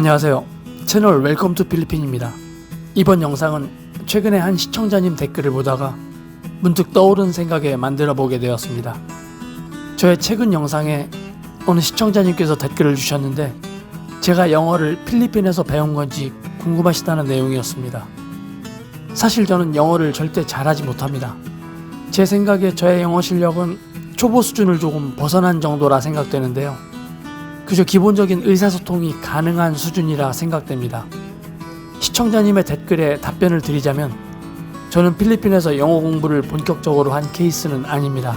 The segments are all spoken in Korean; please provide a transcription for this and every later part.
안녕하세요. 채널 웰컴 투 필리핀입니다. 이번 영상은 최근에 한 시청자님 댓글을 보다가 문득 떠오른 생각에 만들어 보게 되었습니다. 저의 최근 영상에 어느 시청자님께서 댓글을 주셨는데 제가 영어를 필리핀에서 배운 건지 궁금하시다는 내용이었습니다. 사실 저는 영어를 절대 잘하지 못합니다. 제 생각에 저의 영어 실력은 초보 수준을 조금 벗어난 정도라 생각되는데요. 그저 기본적인 의사소통이 가능한 수준이라 생각됩니다. 시청자님의 댓글에 답변을 드리자면 저는 필리핀에서 영어 공부를 본격적으로 한 케이스는 아닙니다.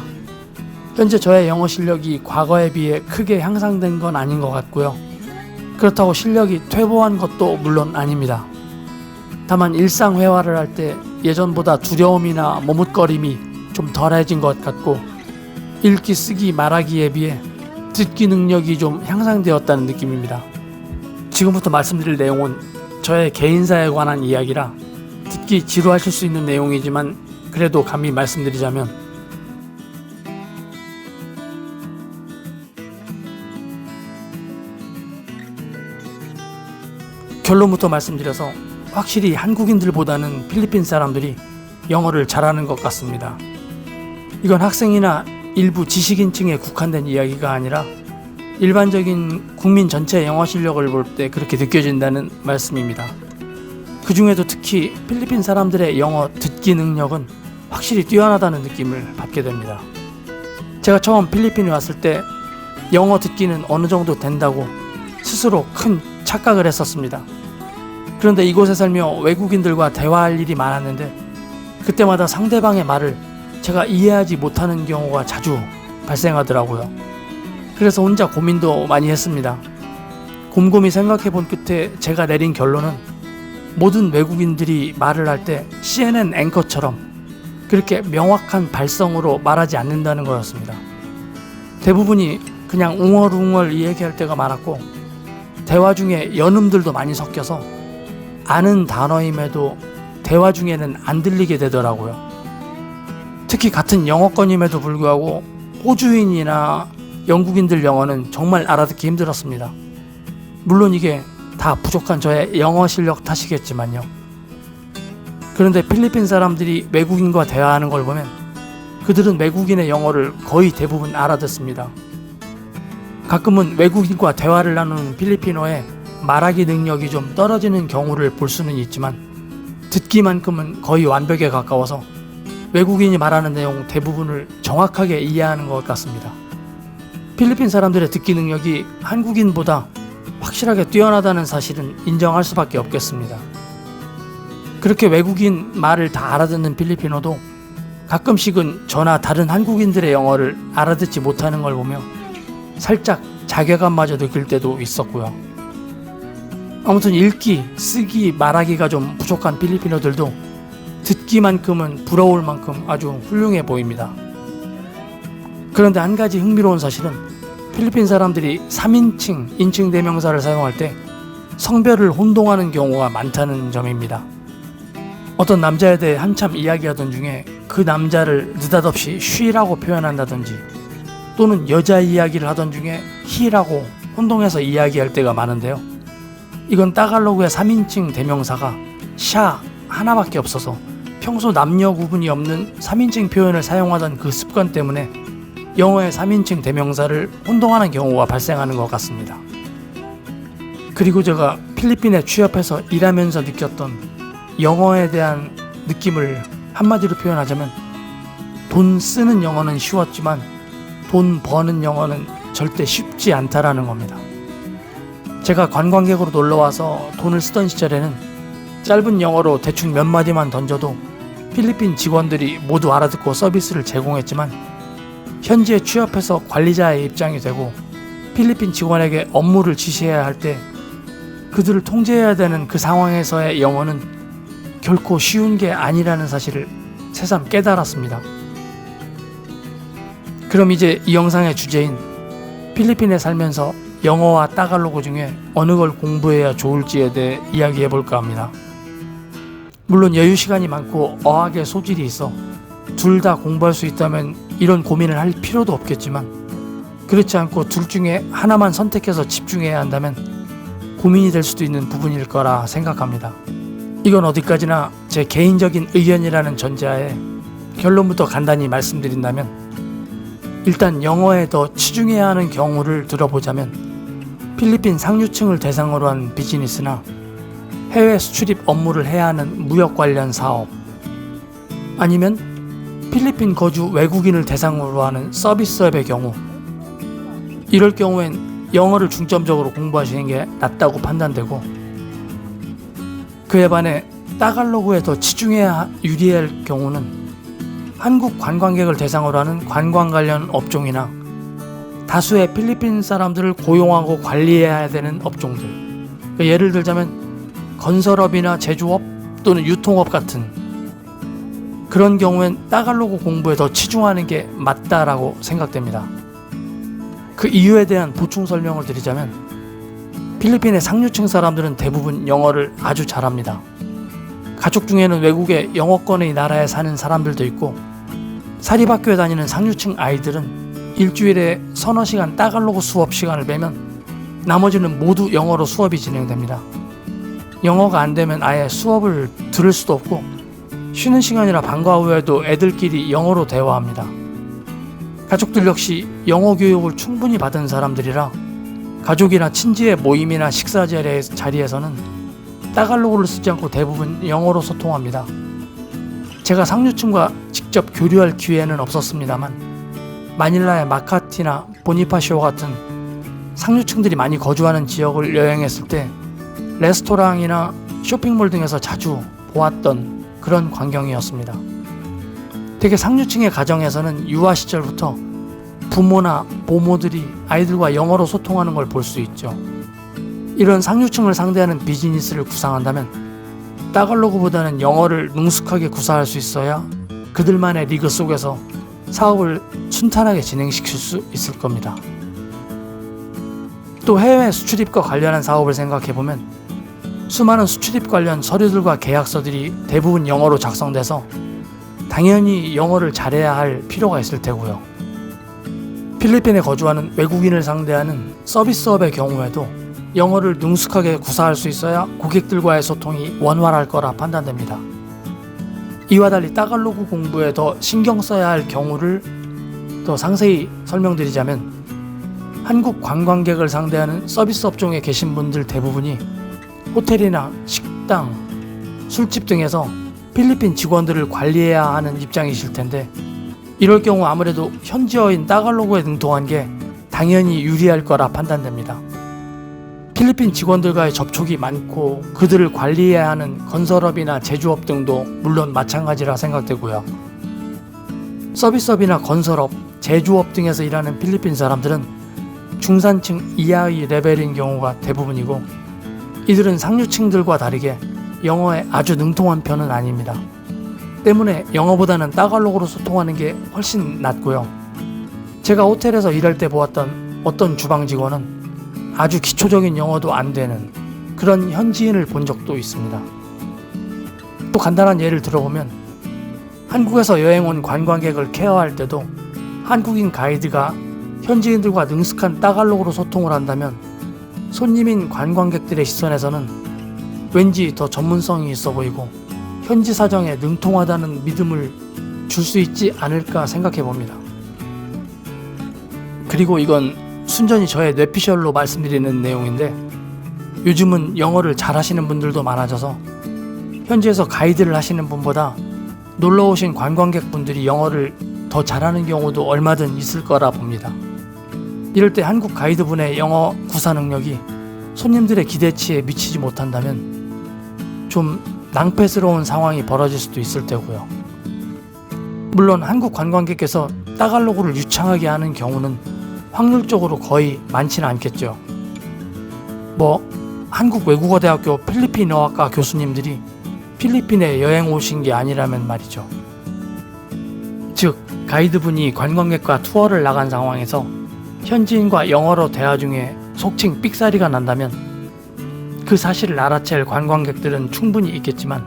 현재 저의 영어 실력이 과거에 비해 크게 향상된 건 아닌 것 같고요. 그렇다고 실력이 퇴보한 것도 물론 아닙니다. 다만 일상 회화를 할 때 예전보다 두려움이나 머뭇거림이 좀 덜해진 것 같고 읽기, 쓰기, 말하기에 비해 듣기 능력이 좀 향상되었다는 느낌입니다. 지금부터 말씀드릴 내용은 저의 개인사에 관한 이야기라 듣기 지루하실 수 있는 내용이지만 그래도 감히 말씀드리자면 결론부터 말씀드려서 확실히 한국인들보다는 필리핀 사람들이 영어를 잘하는 것 같습니다. 이건 학생이나 일부 지식인층에 국한된 이야기가 아니라 일반적인 국민 전체의 영어 실력을 볼 때 그렇게 느껴진다는 말씀입니다. 그 중에도 특히 필리핀 사람들의 영어 듣기 능력은 확실히 뛰어나다는 느낌을 받게 됩니다. 제가 처음 필리핀에 왔을 때 영어 듣기는 어느 정도 된다고 스스로 큰 착각을 했었습니다. 그런데 이곳에 살며 외국인들과 대화할 일이 많았는데 그때마다 상대방의 말을 제가 이해하지 못하는 경우가 자주 발생하더라고요. 그래서 혼자 고민도 많이 했습니다. 곰곰이 생각해 본 끝에 제가 내린 결론은 모든 외국인들이 말을 할 때 CNN 앵커처럼 그렇게 명확한 발성으로 말하지 않는다는 거였습니다. 대부분이 그냥 웅얼웅얼 얘기할 때가 많았고 대화 중에 연음들도 많이 섞여서 아는 단어임에도 대화 중에는 안 들리게 되더라고요. 특히 같은 영어권임에도 불구하고 호주인이나 영국인들 영어는 정말 알아듣기 힘들었습니다. 물론 이게 다 부족한 저의 영어 실력 탓이겠지만요. 그런데 필리핀 사람들이 외국인과 대화하는 걸 보면 그들은 외국인의 영어를 거의 대부분 알아듣습니다. 가끔은 외국인과 대화를 나누는 필리핀어에 말하기 능력이 좀 떨어지는 경우를 볼 수는 있지만 듣기만큼은 거의 완벽에 가까워서 외국인이 말하는 내용 대부분을 정확하게 이해하는 것 같습니다. 필리핀 사람들의 듣기 능력이 한국인보다 확실하게 뛰어나다는 사실은 인정할 수밖에 없겠습니다. 그렇게 외국인 말을 다 알아듣는 필리핀어도 가끔씩은 저나 다른 한국인들의 영어를 알아듣지 못하는 걸 보며 살짝 자괴감마저 느낄 때도 있었고요. 아무튼 읽기, 쓰기, 말하기가 좀 부족한 필리핀어들도 듣기만큼은 부러울 만큼 아주 훌륭해 보입니다. 그런데 한 가지 흥미로운 사실은 필리핀 사람들이 3인칭, 인칭 대명사를 사용할 때 성별을 혼동하는 경우가 많다는 점입니다. 어떤 남자에 대해 한참 이야기하던 중에 그 남자를 느닷없이 she라고 표현한다든지 또는 여자 이야기를 하던 중에 he라고 혼동해서 이야기할 때가 많은데요. 이건 따갈로그의 3인칭 대명사가 샤 하나밖에 없어서 평소 남녀 구분이 없는 3인칭 표현을 사용하던 그 습관 때문에 영어의 3인칭 대명사를 혼동하는 경우가 발생하는 것 같습니다. 그리고 제가 필리핀에 취업해서 일하면서 느꼈던 영어에 대한 느낌을 한마디로 표현하자면 돈 쓰는 영어는 쉬웠지만 돈 버는 영어는 절대 쉽지 않다라는 겁니다. 제가 관광객으로 놀러와서 돈을 쓰던 시절에는 짧은 영어로 대충 몇 마디만 던져도 필리핀 직원들이 모두 알아듣고 서비스를 제공했지만 현지에 취업해서 관리자의 입장이 되고 필리핀 직원에게 업무를 지시해야 할 때 그들을 통제해야 되는 그 상황에서의 영어는 결코 쉬운 게 아니라는 사실을 새삼 깨달았습니다. 그럼 이제 이 영상의 주제인 필리핀에 살면서 영어와 따갈로그 중에 어느 걸 공부해야 좋을지에 대해 이야기해 볼까 합니다. 물론 여유 시간이 많고 어학의 소질이 있어 둘 다 공부할 수 있다면 이런 고민을 할 필요도 없겠지만 그렇지 않고 둘 중에 하나만 선택해서 집중해야 한다면 고민이 될 수도 있는 부분일 거라 생각합니다. 이건 어디까지나 제 개인적인 의견이라는 전제하에 결론부터 간단히 말씀드린다면, 일단 영어에 더 치중해야 하는 경우를 들어보자면 필리핀 상류층을 대상으로 한 비즈니스나 해외 수출입 업무를 해야 하는 무역 관련 사업, 아니면 필리핀 거주 외국인을 대상으로 하는 서비스업의 경우, 이럴 경우엔 영어를 중점적으로 공부하시는 게 낫다고 판단되고, 그에 반해 따갈로그에 더 치중해야 유리할 경우는 한국 관광객을 대상으로 하는 관광 관련 업종이나 다수의 필리핀 사람들을 고용하고 관리해야 되는 업종들, 예를 들자면 건설업이나 제조업 또는 유통업 같은 그런 경우엔 따갈로그 공부에 더 치중하는 게 맞다라고 생각됩니다. 그 이유에 대한 보충 설명을 드리자면, 필리핀의 상류층 사람들은 대부분 영어를 아주 잘합니다. 가족 중에는 외국의 영어권의 나라에 사는 사람들도 있고, 사립학교에 다니는 상류층 아이들은 일주일에 서너 시간 따갈로그 수업 시간을 빼면 나머지는 모두 영어로 수업이 진행됩니다. 영어가 안 되면 아예 수업을 들을 수도 없고, 쉬는 시간이나 방과 후에도 애들끼리 영어로 대화합니다. 가족들 역시 영어 교육을 충분히 받은 사람들이라 가족이나 친지의 모임이나 식사 자리에서는 따갈로그를 쓰지 않고 대부분 영어로 소통합니다. 제가 상류층과 직접 교류할 기회는 없었습니다만, 마닐라의 마카티나 보니파시오 같은 상류층들이 많이 거주하는 지역을 여행했을 때 레스토랑이나 쇼핑몰 등에서 자주 보았던 그런 광경이었습니다. 되게 상류층의 가정에서는 유아 시절부터 부모나 보모들이 아이들과 영어로 소통하는 걸 볼 수 있죠. 이런 상류층을 상대하는 비즈니스를 구상한다면 따갈로그보다는 영어를 능숙하게 구사할 수 있어야 그들만의 리그 속에서 사업을 순탄하게 진행시킬 수 있을 겁니다. 또 해외 수출입과 관련한 사업을 생각해보면 수많은 수출입 관련 서류들과 계약서들이 대부분 영어로 작성돼서 당연히 영어를 잘해야 할 필요가 있을 테고요. 필리핀에 거주하는 외국인을 상대하는 서비스업의 경우에도 영어를 능숙하게 구사할 수 있어야 고객들과의 소통이 원활할 거라 판단됩니다. 이와 달리 따갈로그 공부에 더 신경 써야 할 경우를 더 상세히 설명드리자면, 한국 관광객을 상대하는 서비스 업종에 계신 분들 대부분이 호텔이나 식당, 술집 등에서 필리핀 직원들을 관리해야 하는 입장이실 텐데, 이럴 경우 아무래도 현지어인 따갈로그에 능통한 게 당연히 유리할 거라 판단됩니다. 필리핀 직원들과의 접촉이 많고 그들을 관리해야 하는 건설업이나 제조업 등도 물론 마찬가지라 생각되고요. 서비스업이나 건설업, 제조업 등에서 일하는 필리핀 사람들은 중산층 이하의 레벨인 경우가 대부분이고, 이들은 상류층들과 다르게 영어에 아주 능통한 편은 아닙니다. 때문에 영어보다는 따갈로그로 소통하는 게 훨씬 낫고요. 제가 호텔에서 일할 때 보았던 어떤 주방 직원은 아주 기초적인 영어도 안 되는 그런 현지인을 본 적도 있습니다. 또 간단한 예를 들어보면, 한국에서 여행 온 관광객을 케어할 때도 한국인 가이드가 현지인들과 능숙한 따갈로그로 소통을 한다면 손님인 관광객들의 시선에서는 왠지 더 전문성이 있어 보이고 현지 사정에 능통하다는 믿음을 줄 수 있지 않을까 생각해 봅니다. 그리고 이건 순전히 저의 뇌피셜로 말씀드리는 내용인데, 요즘은 영어를 잘하시는 분들도 많아져서 현지에서 가이드를 하시는 분보다 놀러 오신 관광객분들이 영어를 더 잘하는 경우도 얼마든 있을 거라 봅니다. 이럴 때 한국 가이드분의 영어 구사 능력이 손님들의 기대치에 미치지 못한다면 좀 낭패스러운 상황이 벌어질 수도 있을 테고요. 물론 한국 관광객께서 따갈로그를 유창하게 하는 경우는 확률적으로 거의 많지는 않겠죠. 한국 외국어대학교 필리핀어학과 교수님들이 필리핀에 여행 오신 게 아니라면 말이죠. 즉, 가이드분이 관광객과 투어를 나간 상황에서 현지인과 영어로 대화 중에 속칭 삑사리가 난다면 그 사실을 알아챌 관광객들은 충분히 있겠지만,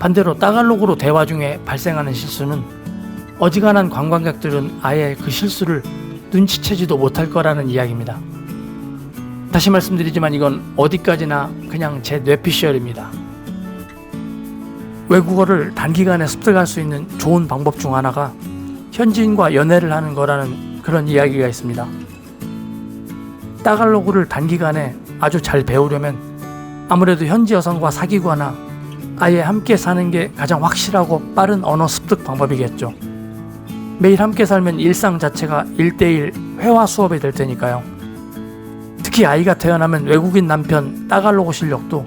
반대로 따갈로그로 대화 중에 발생하는 실수는 어지간한 관광객들은 아예 그 실수를 눈치채지도 못할 거라는 이야기입니다. 다시 말씀드리지만 이건 어디까지나 그냥 제 뇌피셜입니다. 외국어를 단기간에 습득할 수 있는 좋은 방법 중 하나가 현지인과 연애를 하는 거라는 그런 이야기가 있습니다. 따갈로그를 단기간에 아주 잘 배우려면 아무래도 현지 여성과 사귀거나 아예 함께 사는 게 가장 확실하고 빠른 언어 습득 방법이겠죠. 매일 함께 살면 일상 자체가 1:1 회화 수업이 될 테니까요. 특히 아이가 태어나면 외국인 남편 따갈로그 실력도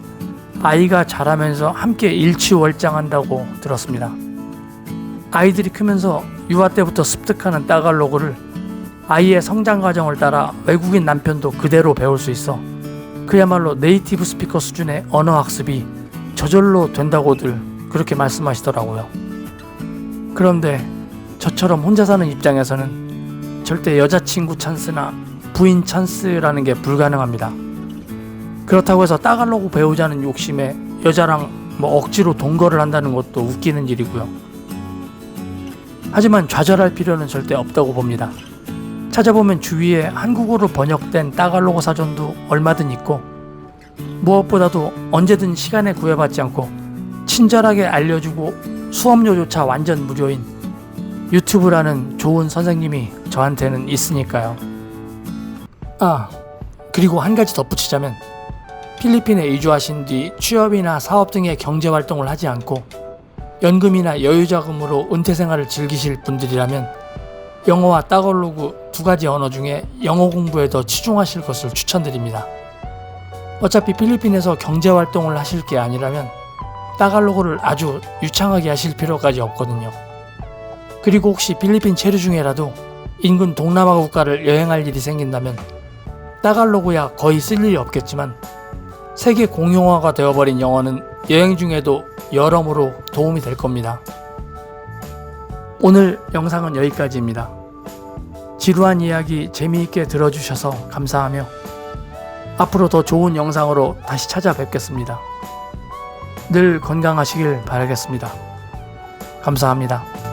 아이가 자라면서 함께 일취월장한다고 들었습니다. 아이들이 크면서 유아 때부터 습득하는 따갈로그를 아이의 성장 과정을 따라 외국인 남편도 그대로 배울 수 있어 그야말로 네이티브 스피커 수준의 언어 학습이 저절로 된다고들 그렇게 말씀하시더라고요. 그런데 저처럼 혼자 사는 입장에서는 절대 여자친구 찬스나 부인 찬스라는 게 불가능합니다. 그렇다고 해서 따갈로그 배우자는 욕심에 여자랑 억지로 동거를 한다는 것도 웃기는 일이고요. 하지만 좌절할 필요는 절대 없다고 봅니다. 찾아보면 주위에 한국어로 번역된 따갈로그 사전도 얼마든 있고 무엇보다도 언제든 시간에 구애받지 않고 친절하게 알려주고 수업료조차 완전 무료인 유튜브라는 좋은 선생님이 저한테는 있으니까요. 그리고 한 가지 덧붙이자면 필리핀에 이주하신 뒤 취업이나 사업 등의 경제활동을 하지 않고 연금이나 여유자금으로 은퇴생활을 즐기실 분들이라면 영어와 따갈로그 두 가지 언어 중에 영어 공부에 더 치중하실 것을 추천드립니다. 어차피 필리핀에서 경제활동을 하실 게 아니라면 따갈로그를 아주 유창하게 하실 필요까지 없거든요. 그리고 혹시 필리핀 체류 중에라도 인근 동남아 국가를 여행할 일이 생긴다면 따갈로그야 거의 쓸 일이 없겠지만 세계 공용어가 되어버린 영어는 여행 중에도 여러모로 도움이 될 겁니다. 오늘 영상은 여기까지입니다. 지루한 이야기 재미있게 들어주셔서 감사하며 앞으로 더 좋은 영상으로 다시 찾아뵙겠습니다. 늘 건강하시길 바라겠습니다. 감사합니다.